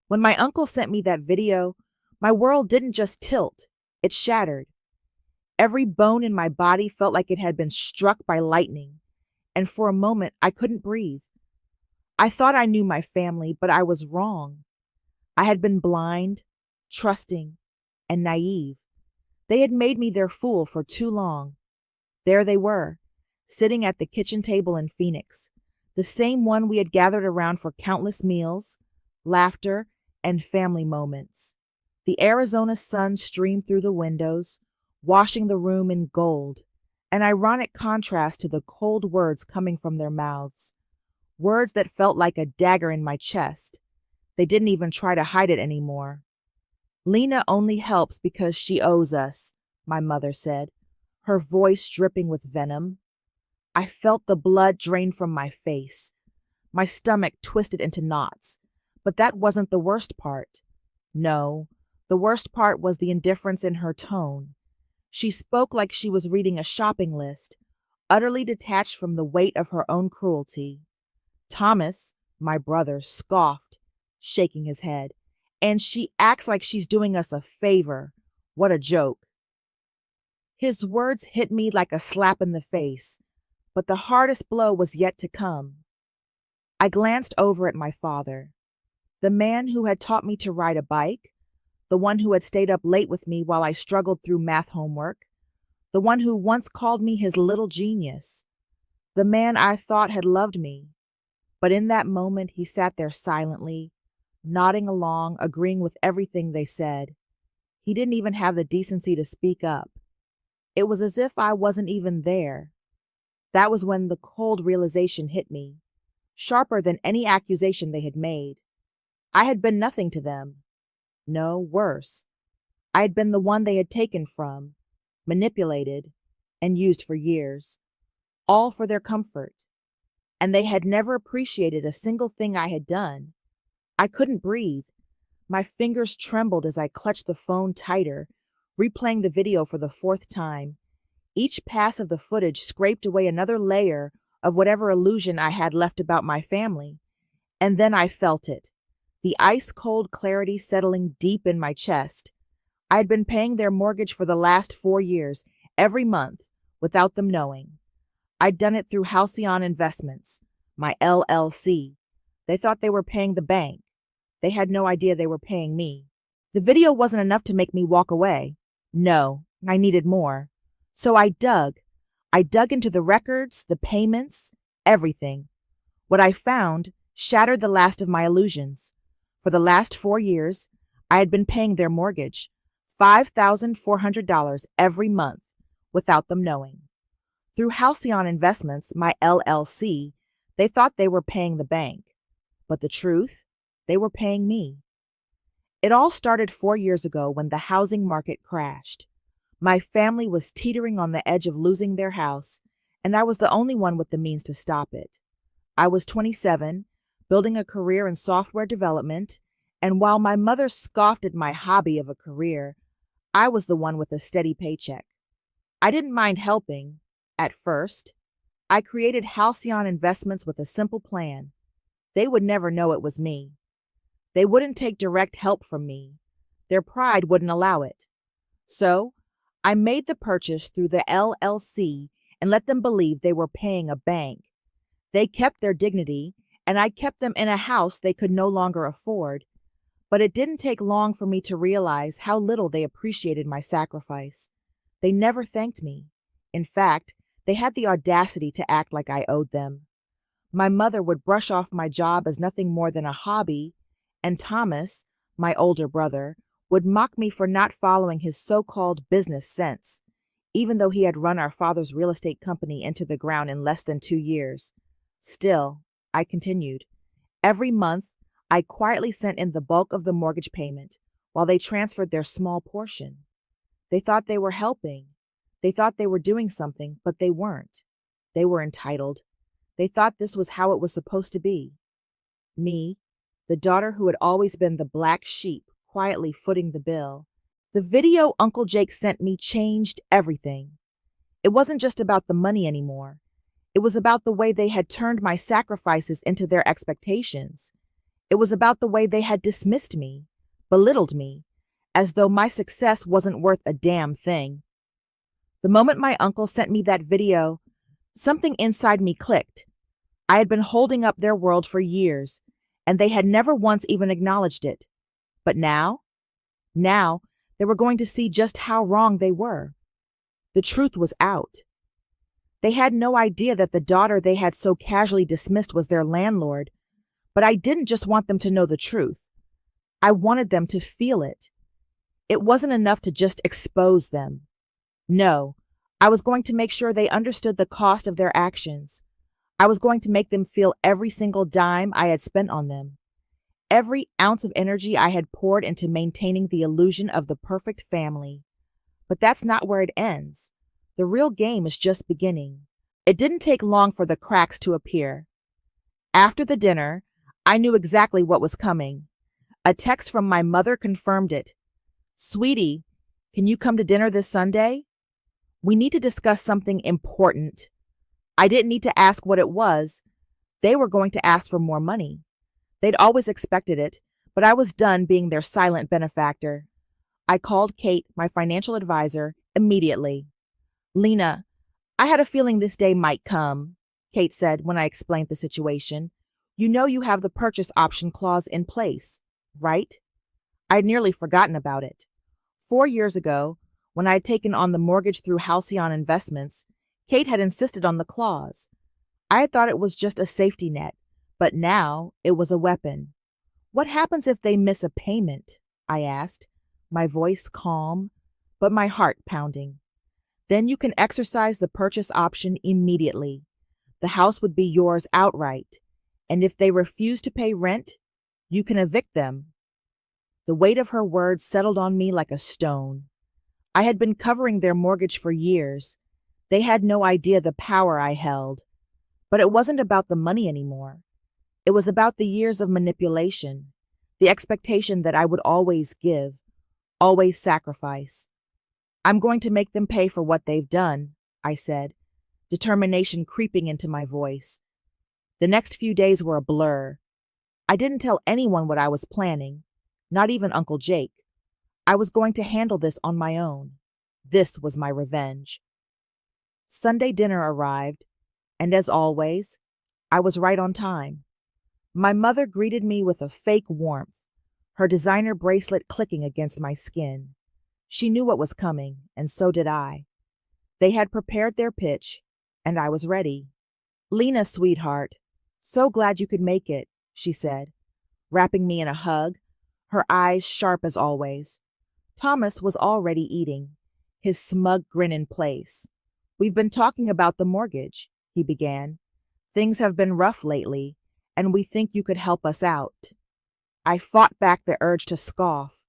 When my uncle sent me that video, my world didn't just tilt, it shattered. Every bone in my body felt like it had been struck by lightning, and for a moment I couldn't breathe. I thought I knew my family, but I was wrong. I had been blind, trusting, and naive. They had made me their fool for too long. There they were, sitting at the kitchen table in Phoenix, the same one we had gathered around for countless meals, laughter, and family moments. The Arizona sun streamed through the windows, washing the room in gold, an ironic contrast to the cold words coming from their mouths, words that felt like a dagger in my chest. They didn't even try to hide it anymore. Lena only helps because she owes us, my mother said, her voice dripping with venom. I felt the blood drain from my face. My stomach twisted into knots. But that wasn't the worst part. No, the worst part was the indifference in her tone. She spoke like she was reading a shopping list, utterly detached from the weight of her own cruelty. Thomas, my brother, scoffed, shaking his head. And she acts like she's doing us a favor. What a joke. His words hit me like a slap in the face, but the hardest blow was yet to come. I glanced over at my father, the man who had taught me to ride a bike, the one who had stayed up late with me while I struggled through math homework, the one who once called me his little genius, the man I thought had loved me. But in that moment he sat there silently, nodding along, agreeing with everything they said. He didn't even have the decency to speak up. It was as if I wasn't even there. That was when the cold realization hit me, sharper than any accusation they had made. I had been nothing to them. No, worse. I had been the one they had taken from, manipulated, and used for years, all for their comfort. And they had never appreciated a single thing I had done. I couldn't breathe. My fingers trembled as I clutched the phone tighter, replaying the video for the fourth time. Each pass of the footage scraped away another layer of whatever illusion I had left about my family. And then I felt it, the ice-cold clarity settling deep in my chest. I had been paying their mortgage for the last 4 years, every month, without them knowing. I'd done it through Halcyon Investments, my LLC. They thought they were paying the bank. They had no idea they were paying me. The video wasn't enough to make me walk away. No, I needed more. So I dug. I dug into the records, the payments, everything. What I found shattered the last of my illusions. For the last 4 years, I had been paying their mortgage, $5,400 every month, without them knowing. Through Halcyon Investments, my LLC, they thought they were paying the bank. But the truth, they were paying me. It all started 4 years ago when the housing market crashed. My family was teetering on the edge of losing their house, and I was the only one with the means to stop it. I was 27, building a career in software development, and while my mother scoffed at my hobby of a career, I was the one with a steady paycheck. I didn't mind helping, at first. I created Halcyon Investments with a simple plan. They would never know it was me. They wouldn't take direct help from me. Their pride wouldn't allow it. So, I made the purchase through the LLC and let them believe they were paying a bank. They kept their dignity, and I kept them in a house they could no longer afford. But it didn't take long for me to realize how little they appreciated my sacrifice. They never thanked me. In fact, they had the audacity to act like I owed them. My mother would brush off my job as nothing more than a hobby, and Thomas, my older brother, would mock me for not following his so-called business sense, even though he had run our father's real estate company into the ground in less than 2 years. Still, I continued. Every month, I quietly sent in the bulk of the mortgage payment, while they transferred their small portion. They thought they were helping. They thought they were doing something, but they weren't. They were entitled. They thought this was how it was supposed to be. Me, the daughter who had always been the black sheep, quietly footing the bill. The video Uncle Jake sent me changed everything. It wasn't just about the money anymore. It was about the way they had turned my sacrifices into their expectations. It was about the way they had dismissed me, belittled me, as though my success wasn't worth a damn thing. The moment my uncle sent me that video, something inside me clicked. I had been holding up their world for years, and they had never once even acknowledged it. But now they were going to see just how wrong they were. The truth was out. They had no idea that the daughter they had so casually dismissed was their landlord, but I didn't just want them to know the truth. I wanted them to feel it. It wasn't enough to just expose them. No, I was going to make sure they understood the cost of their actions. I was going to make them feel every single dime I had spent on them, every ounce of energy I had poured into maintaining the illusion of the perfect family. But that's not where it ends. The real game is just beginning. It didn't take long for the cracks to appear. After the dinner, I knew exactly what was coming. A text from my mother confirmed it. "Sweetie, can you come to dinner this Sunday? We need to discuss something important." I didn't need to ask what it was. They were going to ask for more money. They'd always expected it, but I was done being their silent benefactor. I called Kate, my financial advisor, immediately. "Lena, I had a feeling this day might come," Kate said when I explained the situation. "You know you have the purchase option clause in place, right?" I'd nearly forgotten about it. 4 years ago, when I had taken on the mortgage through Halcyon Investments, Kate had insisted on the clause. I had thought it was just a safety net, but now it was a weapon. "What happens if they miss a payment?" I asked, my voice calm, but my heart pounding. "Then you can exercise the purchase option immediately. The house would be yours outright, and if they refuse to pay rent, you can evict them." The weight of her words settled on me like a stone. I had been covering their mortgage for years. They had no idea the power I held. But it wasn't about the money anymore. It was about the years of manipulation, the expectation that I would always give, always sacrifice. "I'm going to make them pay for what they've done," I said, determination creeping into my voice. The next few days were a blur. I didn't tell anyone what I was planning, not even Uncle Jake. I was going to handle this on my own. This was my revenge. Sunday dinner arrived, and as always, I was right on time. My mother greeted me with a fake warmth, her designer bracelet clicking against my skin. She knew what was coming, and so did I. They had prepared their pitch, and I was ready. "Lena, sweetheart, so glad you could make it," she said, wrapping me in a hug, her eyes sharp as always. Thomas was already eating, his smug grin in place. "We've been talking about the mortgage," he began. "Things have been rough lately, and we think you could help us out." I fought back the urge to scoff.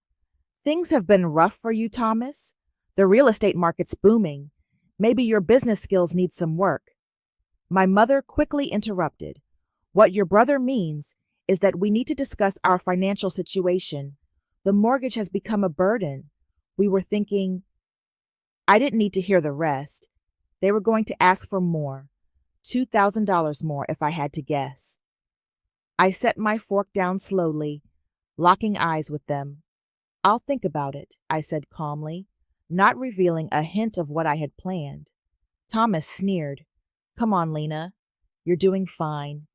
"Things have been rough for you, Thomas? The real estate market's booming. Maybe your business skills need some work." My mother quickly interrupted. "What your brother means is that we need to discuss our financial situation. The mortgage has become a burden. We were thinking—" I didn't need to hear the rest. They were going to ask for more, $2,000 more if I had to guess. I set my fork down slowly, locking eyes with them. "I'll think about it," I said calmly, not revealing a hint of what I had planned. Thomas sneered. "Come on, Lena. You're doing fine.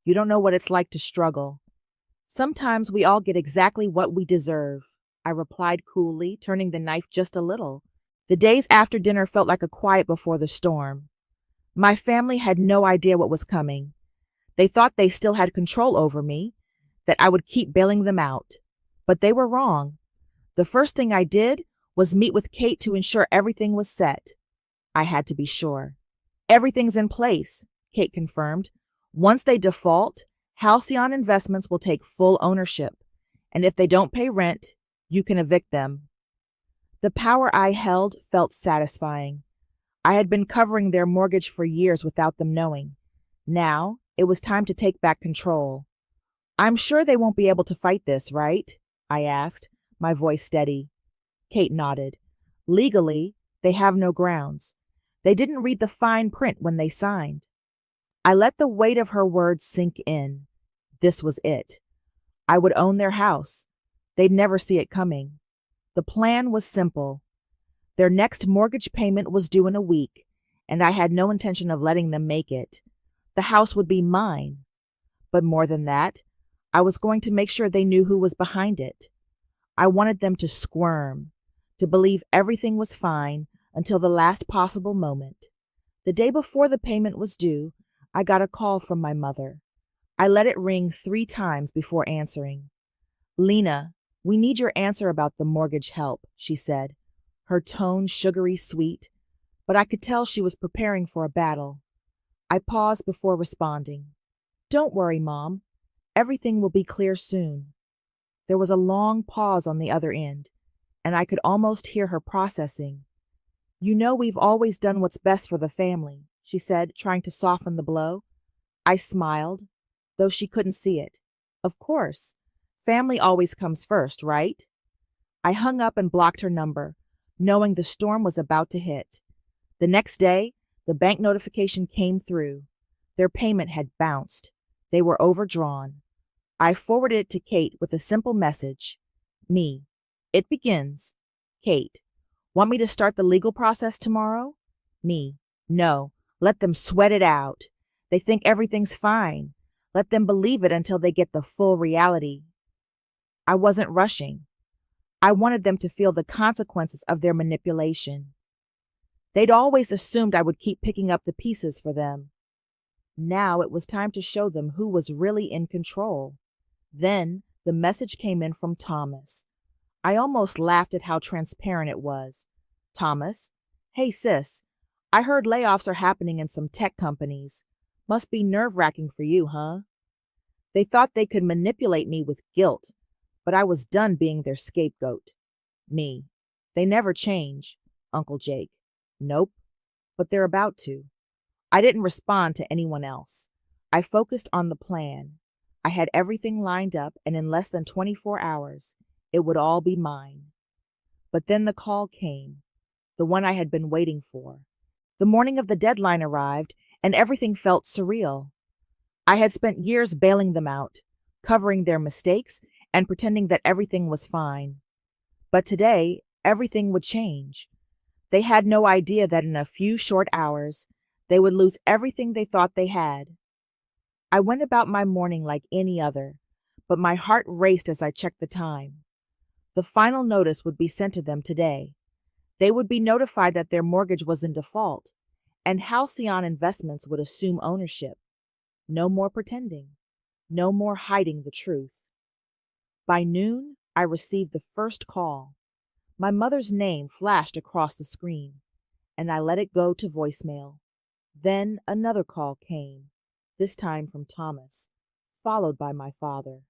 You don't know what it's like to struggle." "Sometimes we all get exactly what we deserve," I replied coolly, turning the knife just a little. The days after dinner felt like a quiet before the storm. My family had no idea what was coming. They thought they still had control over me, that I would keep bailing them out. But they were wrong. The first thing I did was meet with Kate to ensure everything was set. I had to be sure. "Everything's in place," Kate confirmed. "Once they default, Halcyon Investments will take full ownership, and if they don't pay rent, you can evict them." The power I held felt satisfying. I had been covering their mortgage for years without them knowing. Now, it was time to take back control. "I'm sure they won't be able to fight this, right?" I asked, my voice steady. Kate nodded. "Legally, they have no grounds. They didn't read the fine print when they signed." I let the weight of her words sink in. This was it. I would own their house. They'd never see it coming. The plan was simple. Their next mortgage payment was due in a week, and I had no intention of letting them make it. The house would be mine. But more than that, I was going to make sure they knew who was behind it. I wanted them to squirm, to believe everything was fine until the last possible moment. The day before the payment was due, I got a call from my mother. I let it ring 3 times before answering. "Lena, we need your answer about the mortgage help," she said, her tone sugary sweet, but I could tell she was preparing for a battle. I paused before responding. "Don't worry, Mom. Everything will be clear soon." There was a long pause on the other end, and I could almost hear her processing. "You know we've always done what's best for the family," she said, trying to soften the blow. I smiled, though she couldn't see it. "Of course. Family always comes first, right?" I hung up and blocked her number, knowing the storm was about to hit. The next day, the bank notification came through. Their payment had bounced. They were overdrawn. I forwarded it to Kate with a simple message. Me. "It begins. Kate. Want me to start the legal process tomorrow?" Me. "No. Let them sweat it out. They think everything's fine. Let them believe it until they get the full reality." I wasn't rushing. I wanted them to feel the consequences of their manipulation. They'd always assumed I would keep picking up the pieces for them. Now it was time to show them who was really in control. Then the message came in from Thomas. I almost laughed at how transparent it was. "Thomas, hey sis, I heard layoffs are happening in some tech companies. Must be nerve-wracking for you, huh?" They thought they could manipulate me with guilt, but I was done being their scapegoat. Me. "They never change, Uncle Jake." "Nope, but they're about to." I didn't respond to anyone else. I focused on the plan. I had everything lined up, and in less than 24 hours, it would all be mine. But then the call came, the one I had been waiting for. The morning of the deadline arrived, and everything felt surreal. I had spent years bailing them out, covering their mistakes, and pretending that everything was fine. But today, everything would change. They had no idea that in a few short hours, they would lose everything they thought they had. I went about my morning like any other, but my heart raced as I checked the time. The final notice would be sent to them today. They would be notified that their mortgage was in default, and Halcyon Investments would assume ownership. No more pretending. No more hiding the truth. By noon, I received the first call. My mother's name flashed across the screen, and I let it go to voicemail. Then another call came, this time from Thomas, followed by my father.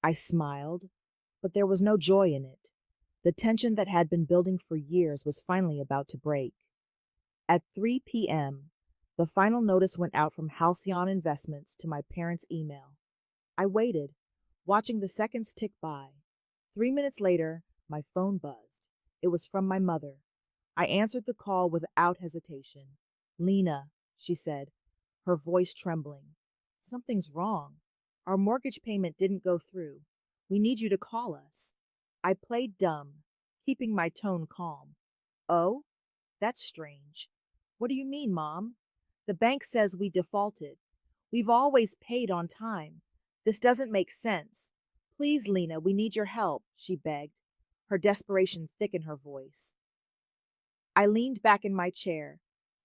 I smiled, but there was no joy in it. The tension that had been building for years was finally about to break. At 3 p.m., the final notice went out from Halcyon Investments to my parents' email. I waited, watching the seconds tick by. 3 minutes later, my phone buzzed. It was from my mother. I answered the call without hesitation. "Lena," she said, her voice trembling. "Something's wrong. Our mortgage payment didn't go through. We need you to call us." I played dumb, keeping my tone calm. "Oh? That's strange. What do you mean, Mom? The bank says we defaulted. We've always paid on time. This doesn't make sense. Please, Lena, we need your help," she begged, her desperation thick in her voice. I leaned back in my chair,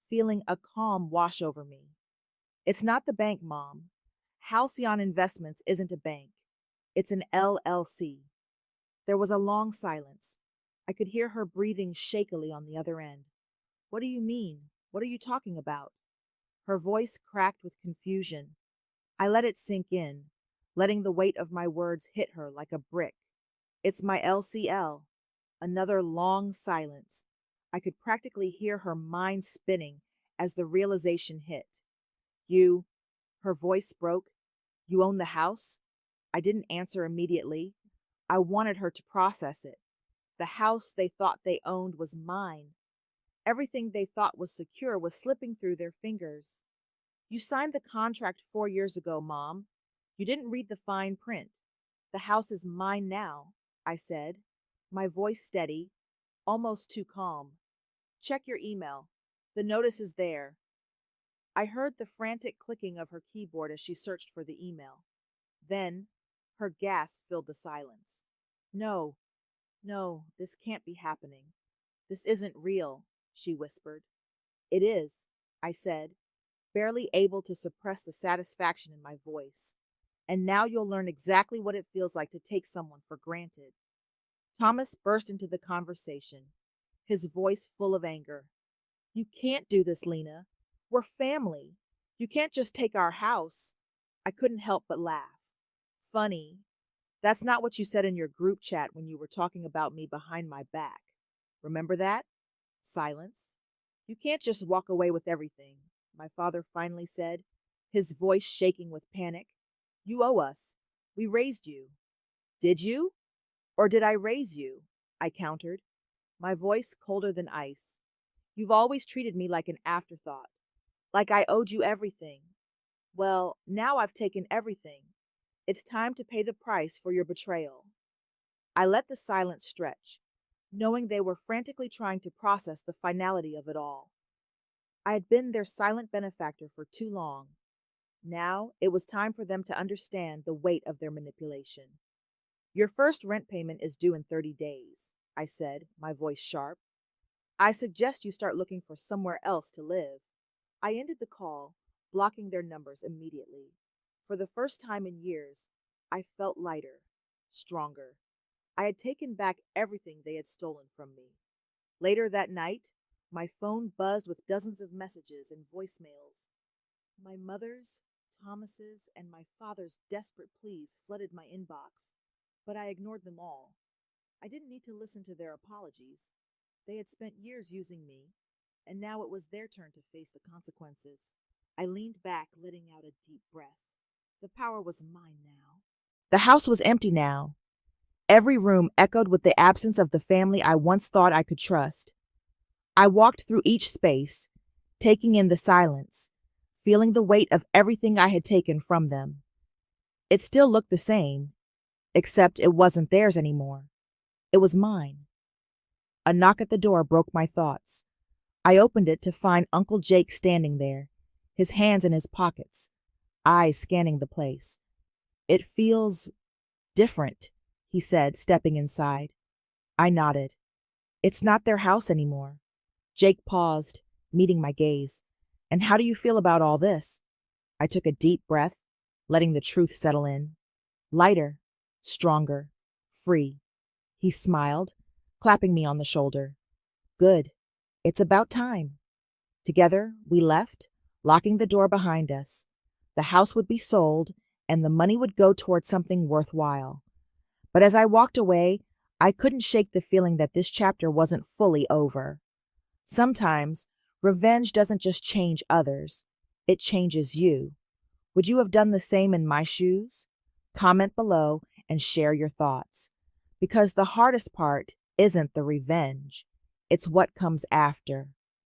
feeling a calm wash over me. "It's not the bank, Mom. Halcyon Investments isn't a bank. It's an LLC. There was a long silence. I could hear her breathing shakily on the other end. "What do you mean? What are you talking about?" Her voice cracked with confusion. I let it sink in, letting the weight of my words hit her like a brick. "It's my LCL." Another long silence. I could practically hear her mind spinning as the realization hit. "You," her voice broke, "you own the house?" I didn't answer immediately. I wanted her to process it. The house they thought they owned was mine. Everything they thought was secure was slipping through their fingers. "You signed the contract 4 years ago, Mom. You didn't read the fine print. The house is mine now, I said, my voice steady, almost too calm. Check your email. The notice is there. I heard the frantic clicking of her keyboard as she searched for the email. Then, her gasp filled the silence. No, no, this can't be happening. This isn't real, she whispered. It is, I said, barely able to suppress the satisfaction in my voice. And now you'll learn exactly what it feels like to take someone for granted. Thomas burst into the conversation, his voice full of anger. You can't do this, Lena. We're family. You can't just take our house. I couldn't help but laugh. Funny. That's not what you said in your group chat when you were talking about me behind my back. Remember that? Silence. You can't just walk away with everything, my father finally said, his voice shaking with panic. You owe us. We raised you. Did you? Or did I raise you? I countered, my voice colder than ice. You've always treated me like an afterthought, like I owed you everything. Well, now I've taken everything. It's time to pay the price for your betrayal. I let the silence stretch, knowing they were frantically trying to process the finality of it all. I had been their silent benefactor for too long. Now it was time for them to understand the weight of their manipulation. Your first rent payment is due in 30 days, I said, my voice sharp. I suggest you start looking for somewhere else to live. I ended the call, blocking their numbers immediately. For the first time in years, I felt lighter, stronger. I had taken back everything they had stolen from me. Later that night, my phone buzzed with dozens of messages and voicemails. My mother's, Thomas's, and my father's desperate pleas flooded my inbox, but I ignored them all. I didn't need to listen to their apologies. They had spent years using me, and now it was their turn to face the consequences. I leaned back, letting out a deep breath. The power was mine now. The house was empty now. Every room echoed with the absence of the family I once thought I could trust. I walked through each space, taking in the silence, feeling the weight of everything I had taken from them. It still looked the same, except it wasn't theirs anymore. It was mine. A knock at the door broke my thoughts. I opened it to find Uncle Jake standing there, his hands in his pockets, eyes scanning the place. It feels different, he said, stepping inside. I nodded. It's not their house anymore. Jake paused, meeting my gaze. And how do you feel about all this? I took a deep breath, letting the truth settle in. Lighter, stronger, free. He smiled, clapping me on the shoulder. Good. It's about time. Together, we left, locking the door behind us. The house would be sold, and the money would go toward something worthwhile. But as I walked away, I couldn't shake the feeling that this chapter wasn't fully over. Sometimes, revenge doesn't just change others, it changes you. Would you have done the same in my shoes? Comment below and share your thoughts. Because the hardest part isn't the revenge, it's what comes after.